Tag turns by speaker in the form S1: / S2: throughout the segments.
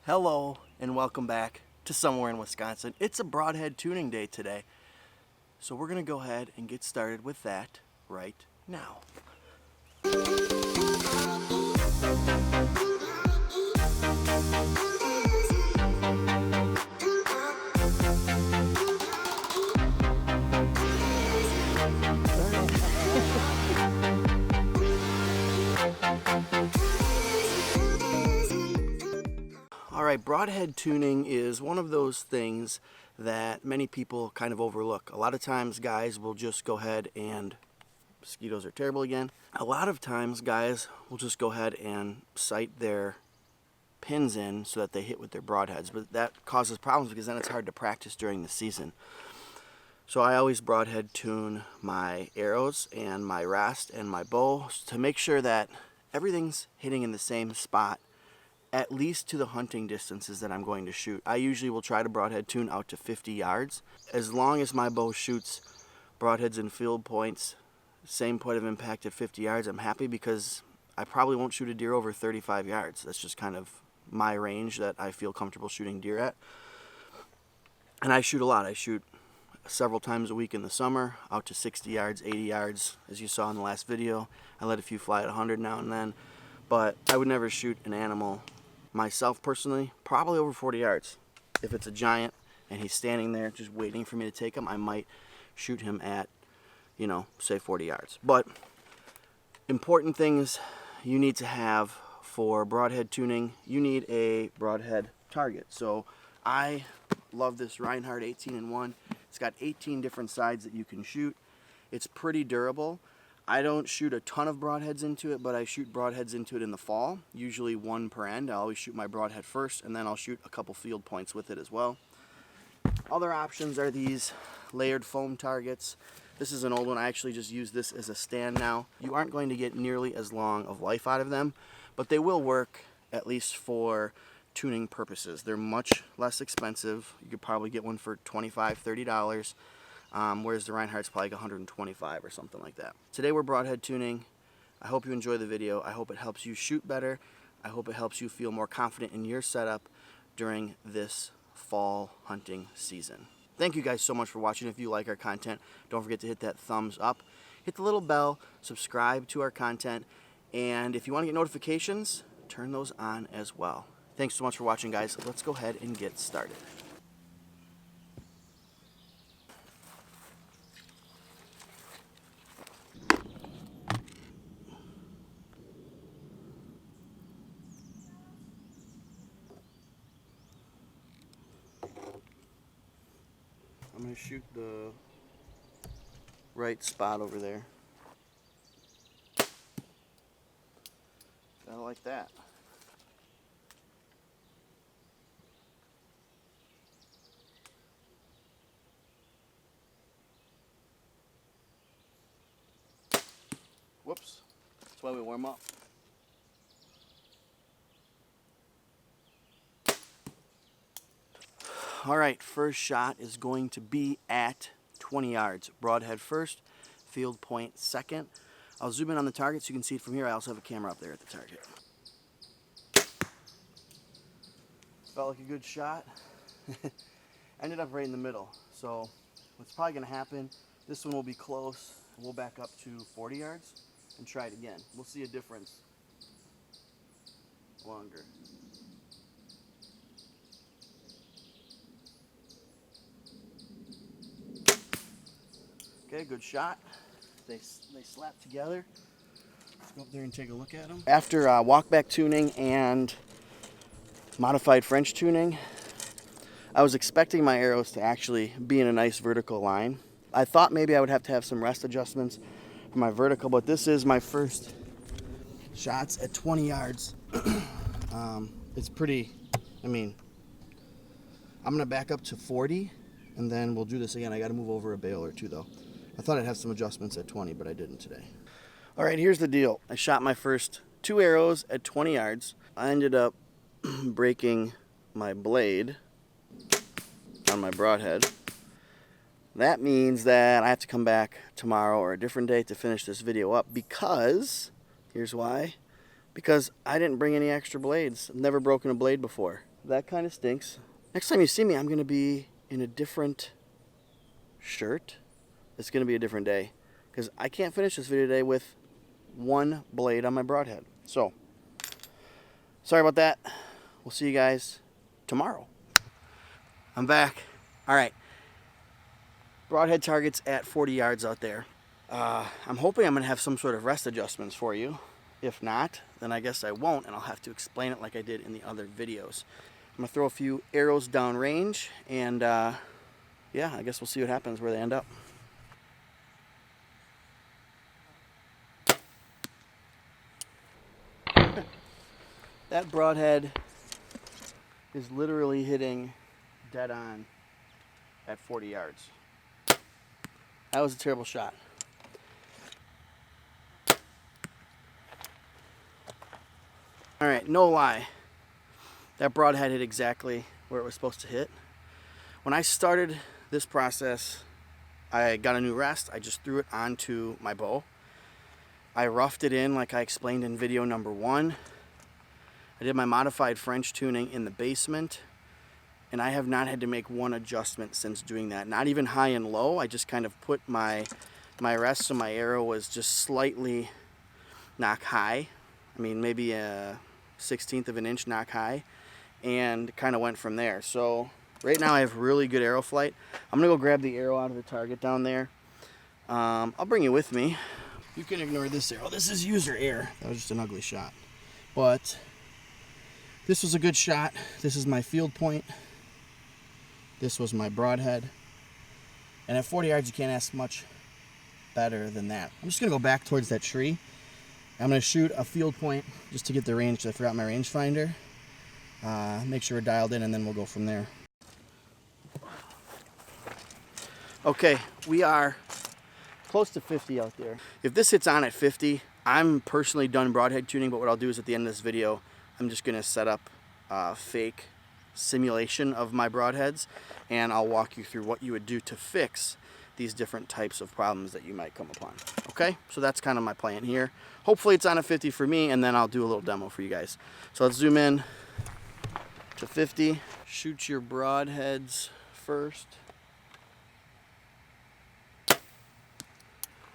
S1: Hello and welcome back to Somewhere in Wisconsin. It's a Broadhead Tuning Day today, so we're going to go ahead and get started with that right now. Alright, broadhead tuning is one of those things that many people kind of overlook. A lot of times guys will just go ahead and, mosquitoes are terrible again. A lot of times guys will just go ahead and sight their pins in so that they hit with their broadheads, but that causes problems because then it's hard to practice during the season. So I always broadhead tune my arrows and my rest and my bow to make sure that everything's hitting in the same spot, at least to the hunting distances that I'm going to shoot. I usually will try to broadhead tune out to 50 yards. As long as my bow shoots broadheads and field points, same point of impact at 50 yards, I'm happy because I probably won't shoot a deer over 35 yards. That's just kind of my range that I feel comfortable shooting deer at. And I shoot a lot. I shoot several times a week in the summer, out to 60 yards, 80 yards, as you saw in the last video. I let a few fly at 100 now and then, but I would never shoot an animal myself personally, probably over 40 yards. If it's a giant and he's standing there just waiting for me to take him, I might shoot him at, say 40 yards. But important things you need to have for broadhead tuning, you need a broadhead target. So I love this Reinhardt 18-in-1. It's got 18 different sides that you can shoot. It's pretty durable. I don't shoot a ton of broadheads into it, but I shoot broadheads into it in the fall, usually one per end. I always shoot my broadhead first, and then I'll shoot a couple field points with it as well. Other options are these layered foam targets. This is an old one. I actually just use this as a stand now. You aren't going to get nearly as long of life out of them, but they will work at least for tuning purposes. They're much less expensive. You could probably get one for $25, $30. Whereas the Reinhardt's probably like $125 or something like that. Today we're broadhead tuning. I hope you enjoy the video. I hope it helps you shoot better. I hope it helps you feel more confident in your setup during this fall hunting season. Thank you guys so much for watching. If you like our content, don't forget to hit that thumbs up, hit the little bell, subscribe to our content, and if you want to get notifications, turn those on as well. Thanks so much for watching, guys. Let's go ahead and get started. I'm going to shoot the right spot over there. I like that. Whoops. That's why we warm up. Alright, first shot is going to be at 20 yards. Broadhead first, field point second. I'll zoom in on the target so you can see it from here. I also have a camera up there at the target. Felt like a good shot. Ended up right in the middle. So what's probably going to happen, this one will be close. We'll back up to 40 yards and try it again. We'll see a difference longer. Okay, good shot. They slap together. Let's go up there and take a look at them. After walkback tuning and modified French tuning, I was expecting my arrows to actually be in a nice vertical line. I thought maybe I would have to have some rest adjustments for my vertical, but this is my first shots at 20 yards. It's pretty, I'm gonna back up to 40 and then we'll do this again. I gotta move over a bale or two though. I thought I'd have some adjustments at 20, but I didn't today. All right, here's the deal. I shot my first 2 arrows at 20 yards. I ended up breaking my blade on my broadhead. That means that I have to come back tomorrow or a different day to finish this video up because, here's why, because I didn't bring any extra blades. I've never broken a blade before. That kind of stinks. Next time you see me, I'm going to be in a different shirt. It's going to be a different day because I can't finish this video today with one blade on my broadhead. So, sorry about that. We'll see you guys tomorrow. I'm back. All right. Broadhead targets at 40 yards out there. I'm hoping I'm going to have some sort of rest adjustments for you. If not, then I guess I won't, and I'll have to explain it like I did in the other videos. I'm going to throw a few arrows down range, and yeah, I guess we'll see what happens, where they end up. That broadhead is literally hitting dead on at 40 yards. That was a terrible shot. All right, no lie. That broadhead hit exactly where it was supposed to hit. When I started this process, I got a new rest. I just threw it onto my bow. I roughed it in like I explained in video number 1. I did my modified French tuning in the basement, and I have not had to make one adjustment since doing that. Not even high and low. I just kind of put my rest so my arrow was just slightly knock high. I mean, maybe a 1/16 of an inch knock high, and kind of went from there. So right now I have really good arrow flight. I'm gonna go grab the arrow out of the target down there. I'll bring you with me. You can ignore this arrow. This is user error. That was just an ugly shot. But this was a good shot. This is my field point. This was my broadhead. And at 40 yards, you can't ask much better than that. I'm just gonna go back towards that tree. I'm going to shoot a field point just to get the range, because I forgot my rangefinder. Make sure we're dialed in, and then we'll go from there. Okay, we are close to 50 out there. If this hits on at 50, I'm personally done broadhead tuning, but what I'll do is at the end of this video, I'm just going to set up a fake simulation of my broadheads, and I'll walk you through what you would do to fix these different types of problems that you might come upon. Okay, so that's kind of my plan here. Hopefully it's on a 50 for me, and then I'll do a little demo for you guys. So let's zoom in to 50. Shoot your broadheads first.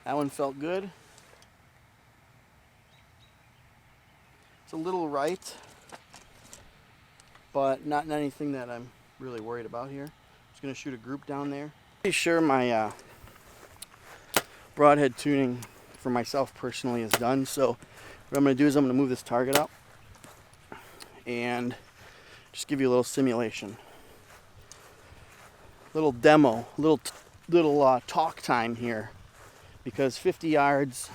S1: That one felt good. It's a little right, but not anything that I'm really worried about here. I'm just gonna shoot a group down there. Pretty sure my broadhead tuning for myself personally is done. So what I'm going to do is I'm going to move this target up and just give you a little simulation, little demo, little talk time here, because 50 yards,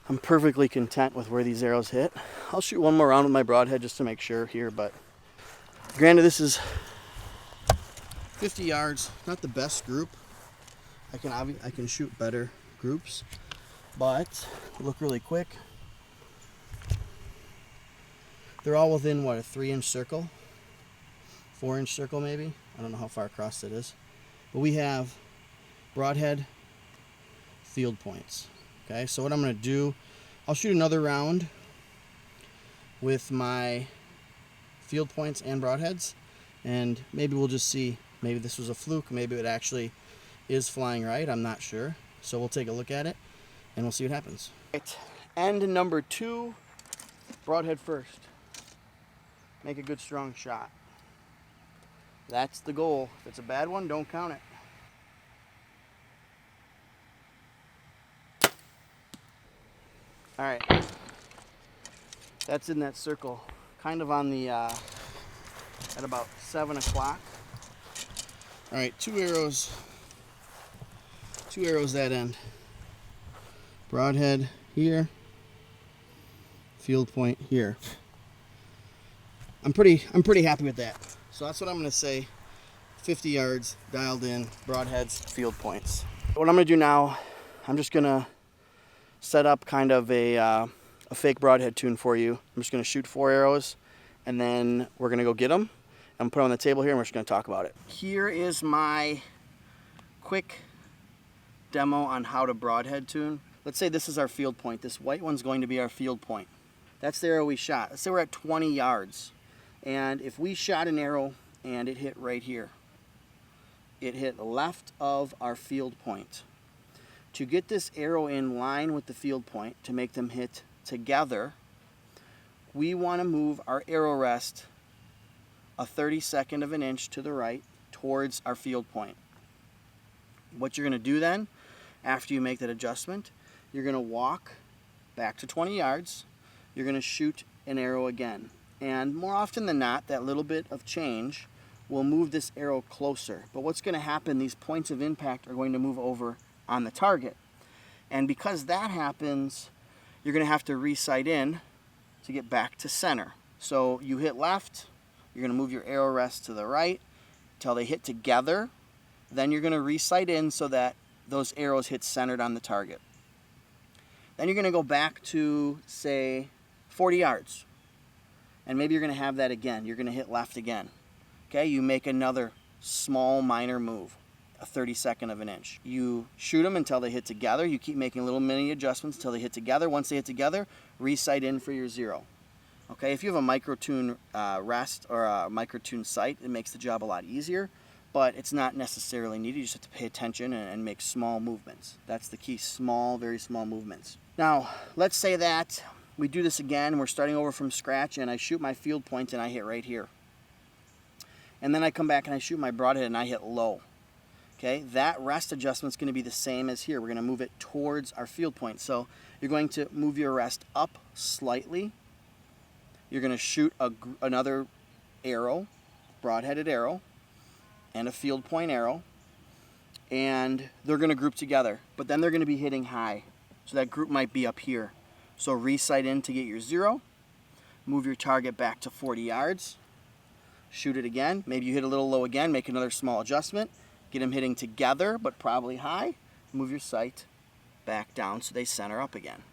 S1: I'm perfectly content with where these arrows hit. I'll shoot one more round with my broadhead just to make sure here, but granted, this is 50 yards, not the best group. I can shoot better groups, but look really quick. They're all within what, a 3-inch circle, 4-inch circle maybe. I don't know how far across it is, but we have broadhead field points. Okay, so what I'm going to do, I'll shoot another round with my field points and broadheads, and maybe we'll just see. Maybe this was a fluke. Maybe it actually is flying right. I'm not sure. So we'll take a look at it, and we'll see what happens. Right. End number 2, broadhead first. Make a good strong shot. That's the goal. If it's a bad one, don't count it. All right. That's in that circle, kind of on the at about 7 o'clock. All right, 2 arrows that end. Broadhead here, field point here. I'm pretty happy with that. So that's what I'm going to say. 50 yards, dialed in, broadheads, field points. What I'm going to do now, I'm just going to set up kind of a fake broadhead tune for you. I'm just going to shoot 4 arrows, and then we're going to go get them and put them on the table here, and we're just going to talk about it. Here is my quick demo on how to broadhead tune. Let's say this is our field point. This white one's going to be our field point. That's the arrow we shot. Let's say we're at 20 yards. And if we shot an arrow and it hit right here, it hit left of our field point. To get this arrow in line with the field point, to make them hit together, we want to move our arrow rest a 32nd of an inch to the right towards our field point. What you're going to do then, after you make that adjustment, you're going to walk back to 20 yards. You're going to shoot an arrow again. And more often than not, that little bit of change will move this arrow closer. But what's going to happen, these points of impact are going to move over on the target. And because that happens, you're going to have to re-sight in to get back to center. So you hit left, you're going to move your arrow rest to the right until they hit together. Then you're going to re-sight in so that those arrows hit centered on the target. Then you're going to go back to, say, 40 yards. And maybe you're going to have that again. You're going to hit left again. Okay, you make another small minor move, a 32nd of an inch. You shoot them until they hit together. You keep making little mini adjustments until they hit together. Once they hit together, re-sight in for your 0. Okay, if you have a micro-tune rest or a micro-tune sight, it makes the job a lot easier, but it's not necessarily needed. You just have to pay attention and make small movements. That's the key, small, very small movements. Now, let's say that we do this again. We're starting over from scratch, and I shoot my field point, and I hit right here. And then I come back and I shoot my broadhead and I hit low. Okay, that rest adjustment is going to be the same as here. We're going to move it towards our field point. So you're going to move your rest up slightly. You're going to shoot another arrow, broadheaded arrow, and a field point arrow. And they're going to group together. But then they're going to be hitting high. So that group might be up here. So re-sight in to get your 0. Move your target back to 40 yards. Shoot it again. Maybe you hit a little low again. Make another small adjustment. Get them hitting together, but probably high. Move your sight back down so they center up again.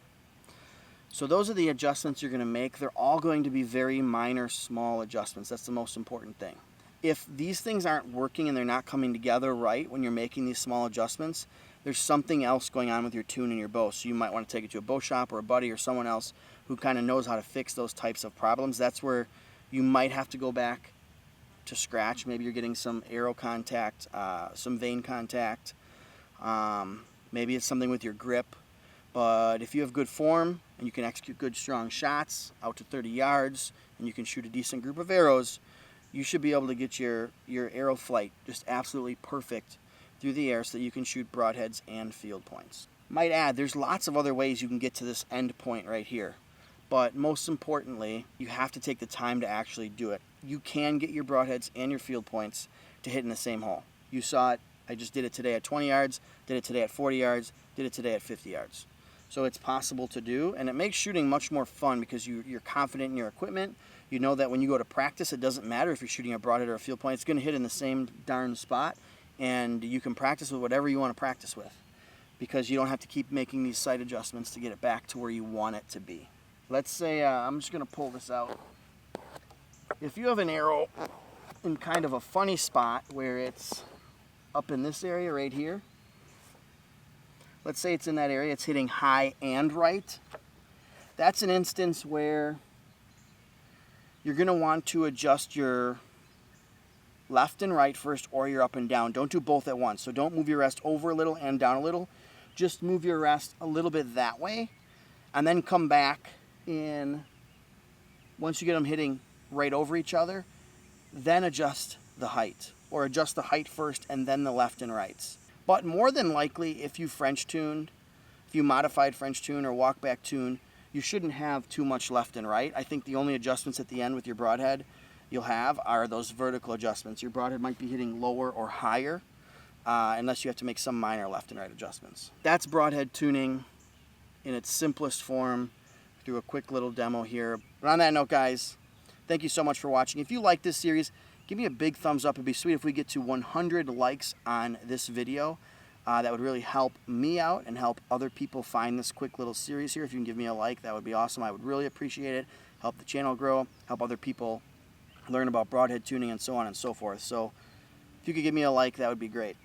S1: So those are the adjustments you're going to make. They're all going to be very minor, small adjustments. That's the most important thing. If these things aren't working and they're not coming together right when you're making these small adjustments, there's something else going on with your tune and your bow. So you might want to take it to a bow shop or a buddy or someone else who kind of knows how to fix those types of problems. That's where you might have to go back to scratch. Maybe you're getting some arrow contact, some vein contact. Maybe it's something with your grip. But if you have good form and you can execute good strong shots out to 30 yards and you can shoot a decent group of arrows, you should be able to get your arrow flight just absolutely perfect through the air so that you can shoot broadheads and field points. Might add, there's lots of other ways you can get to this end point right here. But most importantly, you have to take the time to actually do it. You can get your broadheads and your field points to hit in the same hole. You saw it. I just did it today at 20 yards, did it today at 40 yards, did it today at 50 yards. So it's possible to do, and it makes shooting much more fun because you're confident in your equipment. You know that when you go to practice, it doesn't matter if you're shooting a broadhead or a field point. It's going to hit in the same darn spot, and you can practice with whatever you want to practice with because you don't have to keep making these sight adjustments to get it back to where you want it to be. Let's say, I'm just going to pull this out. If you have an arrow in kind of a funny spot where it's up in this area right here, let's say it's in that area, it's hitting high and right, that's an instance where you're going to want to adjust your left and right first or your up and down. Don't do both at once. So don't move your rest over a little and down a little. Just move your rest a little bit that way and then come back in. Once you get them hitting right over each other, then adjust the height, or adjust the height first and then the left and rights. But more than likely, if you French tuned, if you modified French tune or walk back tune, you shouldn't have too much left and right. I think the only adjustments at the end with your broadhead you'll have are those vertical adjustments. Your broadhead might be hitting lower or higher, unless you have to make some minor left and right adjustments. That's broadhead tuning in its simplest form through a quick little demo here. But on that note, guys, thank you so much for watching. If you like this series, give me a big thumbs up. It'd be sweet if we get to 100 likes on this video. That would really help me out and help other people find this quick little series here. If you can give me a like, that would be awesome. I would really appreciate it. Help the channel grow, help other people learn about broadhead tuning and so on and so forth. So if you could give me a like, that would be great.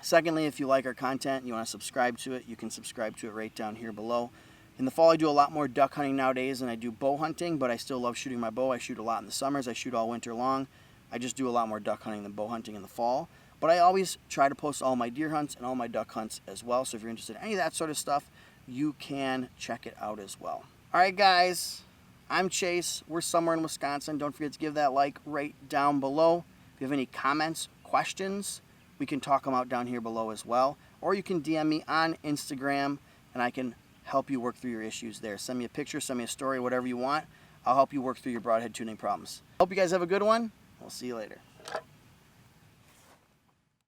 S1: Secondly, if you like our content and you want to subscribe to it, you can subscribe to it right down here below. In the fall, I do a lot more duck hunting nowadays than I do bow hunting, but I still love shooting my bow. I shoot a lot in the summers. I shoot all winter long. I just do a lot more duck hunting than bow hunting in the fall. But I always try to post all my deer hunts and all my duck hunts as well. So if you're interested in any of that sort of stuff, you can check it out as well. All right, guys, I'm Chase. We're somewhere in Wisconsin. Don't forget to give that like right down below. If you have any comments, questions, we can talk them out down here below as well. Or you can DM me on Instagram, and I can help you work through your issues there. Send me a picture, send me a story, whatever you want. I'll help you work through your broadhead tuning problems. Hope you guys have a good one. We'll see you later.